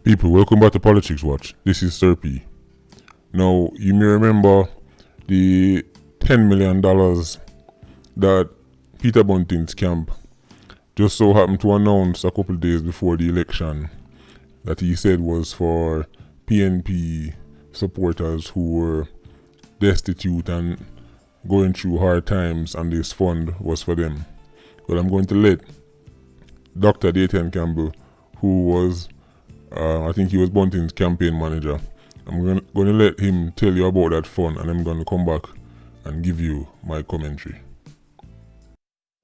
People, welcome back to Politics Watch. This is Sir P. Now, you may remember the $10 million that Peter Bunting's camp just so happened to announce a couple of days before the election that he said was for PNP supporters who were destitute and going through hard times, and this fund was for them. Well, I'm going to let Dr. Dayton Campbell, who was I think he was Bunting's campaign manager. I'm going to let him tell you about that fund, and I'm going to come back and give you my commentary.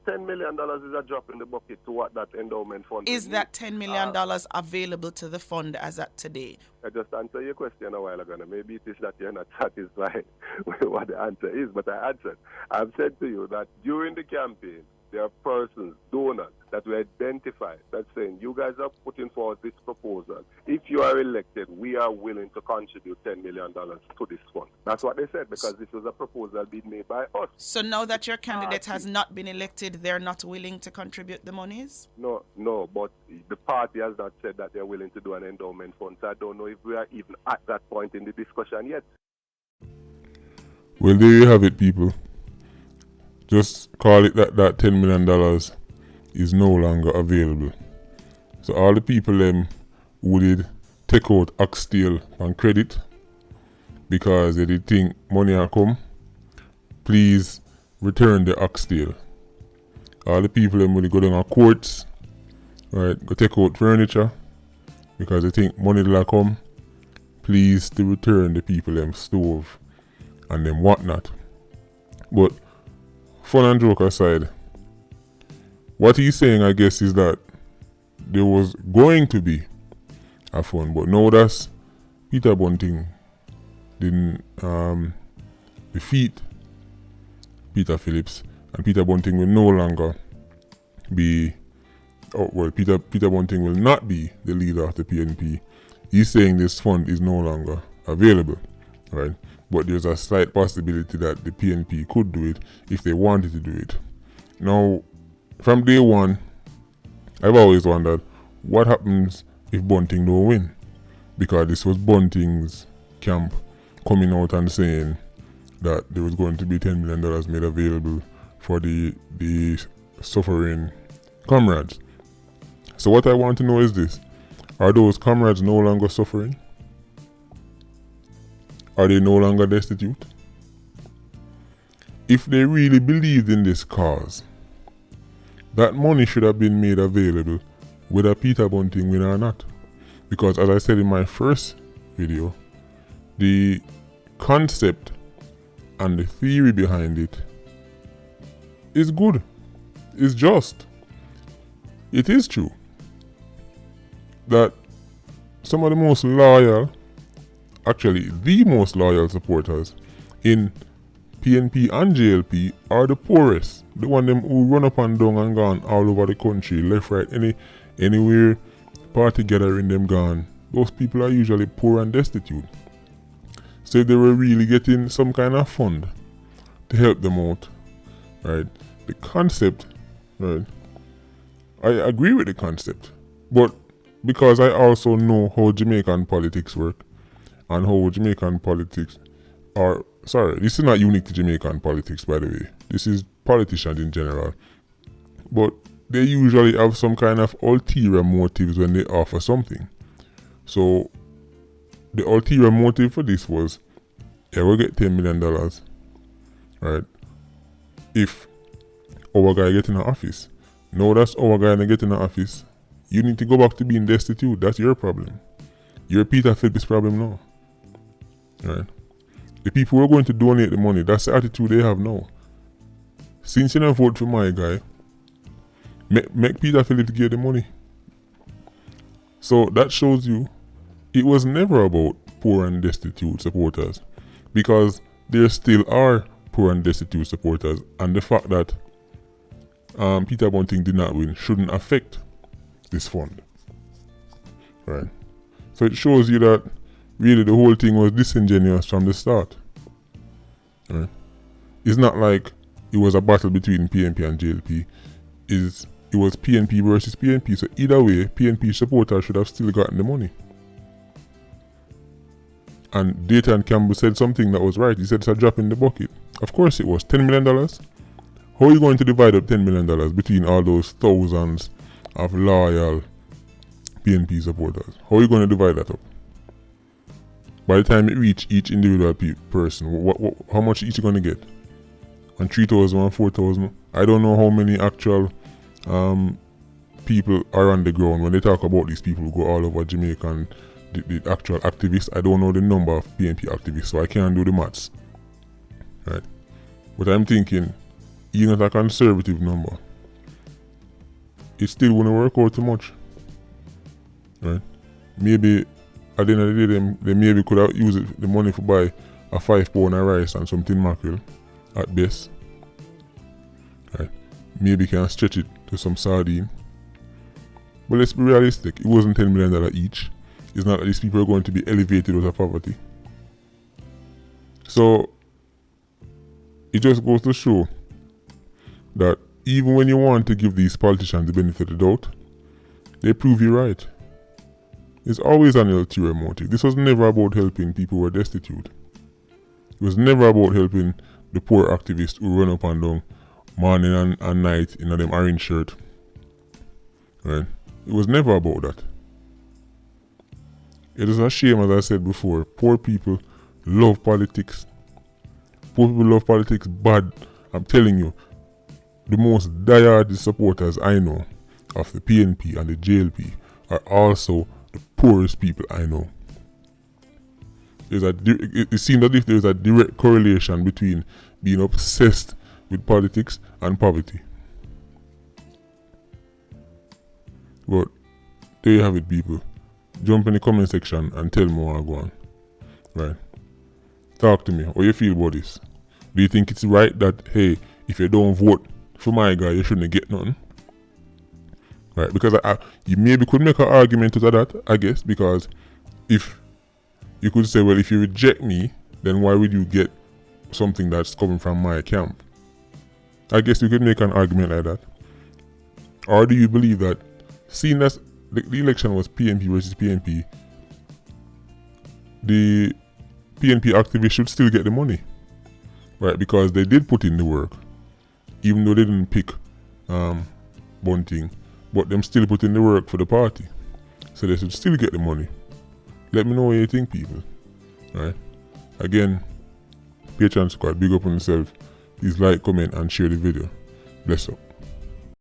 $10 million is a drop in the bucket to what that endowment fund is. That $10 million available to the fund as at today? I just answered your question a while ago. Maybe it is that you're not satisfied with what the answer is, but I answered. I've said to you that during the campaign, there are persons, donors, that we identified that's saying, you guys are putting forward this proposal. If you are elected, we are willing to contribute $10 million to this fund. That's what they said, because this was a proposal being made by us. So now that your candidate has not been elected, they're not willing to contribute the monies? No, but the party has not said that they're willing to do an endowment fund. So I don't know if we are even at that point in the discussion yet. Well, there you have it, people. Just call it that $10 million is no longer available. So all the people who did take out Oxtail on credit because they did think money will come, please return the Oxtail. All the people who go down on courts, right, go take out furniture because they think money will come, please to return the people stove and them whatnot. But fun and joke aside, what he's saying, I guess, is that there was going to be a fund, but now that's Peter Bunting didn't defeat Peter Phillips, and Peter Bunting will no longer be, Peter Bunting will not be the leader of the PNP. He's saying this fund is no longer available, right? But there's a slight possibility that the PNP could do it if they wanted to do it. Now, from day one, I've always wondered what happens if Bunting don't win, because this was Bunting's camp coming out and saying that there was going to be $10 million made available for the suffering comrades. So what I want to know is this: are those comrades no longer suffering? Are they no longer destitute? If they really believed in this cause, that money should have been made available whether Peter Bunting win or not. Because as I said in my first video, the concept and the theory behind it is good. It's just. It is true that some of the most loyal, actually the most loyal supporters in PNP and JLP are the poorest. The one them who run up and down and gone all over the country, left, right, anywhere party gathering them gone. Those people are usually poor and destitute. So if they were really getting some kind of fund to help them out, right? The concept, right? I agree with the concept, but because I also know how Jamaican politics work and how Jamaican politics are, sorry, this is not unique to Jamaican politics, by the way. This is politicians in general. But they usually have some kind of ulterior motives when they offer something. So the ulterior motive for this was, we'll get $10 million, right? If our guy get in the office. No, that's our guy that get in the office. You need to go back to being destitute. That's your problem. Your Peter Phillips problem now. Right? The people who are going to donate the money, that's the attitude they have now. Since you don't vote for my guy, make Peter Phillips get the money. So that shows you it was never about poor and destitute supporters, because there still are poor and destitute supporters, and the fact that Peter Bunting did not win shouldn't affect this fund. Right? So it shows you that really the whole thing was disingenuous from the start. Right? It's not like it was a battle between PNP and JLP. It was PNP versus PNP. So either way, PNP supporters should have still gotten the money. And Dayton Campbell said something that was right. He said it's a drop in the bucket. Of course it was. $10 million. How are you going to divide up $10 million between all those thousands of loyal PNP supporters? How are you going to divide that up? By the time it reach each individual person, how much each going to get? And 3,000 and 4,000? I don't know how many actual people are on the ground when they talk about these people who go all over Jamaica and the actual activists. I don't know the number of PNP activists, so I can't do the maths. Right? But I'm thinking, even at a conservative number, it still wouldn't work out too much. Right? Maybe at the end of the day, they maybe could have used the money to buy a 5 pound of rice and something mackerel at best. Right? Maybe can stretch it to some sardine. But let's be realistic, it wasn't $10 million each. It's not that these people are going to be elevated out of poverty. So it just goes to show that even when you want to give these politicians the benefit of the doubt, they prove you right. It's always an ulterior motive. This was never about helping people who were destitute. It was never about helping the poor activists who run up and down morning and night in them orange shirt. Right? It was never about that. It is a shame, as I said before, poor people love politics. Poor people love politics bad. I'm telling you, the most diehard supporters I know of the PNP and the JLP are also the poorest people I know. It seems as if there's a direct correlation between being obsessed with politics and poverty. But there you have it, people. Jump in the comment section and tell me what I go on. Right. Talk to me. How you feel about this? Do you think it's right that, hey, if you don't vote for my guy, you shouldn't get nothing? Right, because you maybe could make an argument to that, I guess, because if you could say, well, if you reject me, then why would you get something that's coming from my camp? I guess you could make an argument like that. Or do you believe that, seeing as the election was PNP versus PNP, the PNP activists should still get the money, right? Because they did put in the work, even though they didn't pick Bunting, but them still put in the work for the party, so they should still get the money. Let me know what you think, people. Right? Again, Patreon Squad, big up on yourself. Please like, comment, and share the video. Bless up.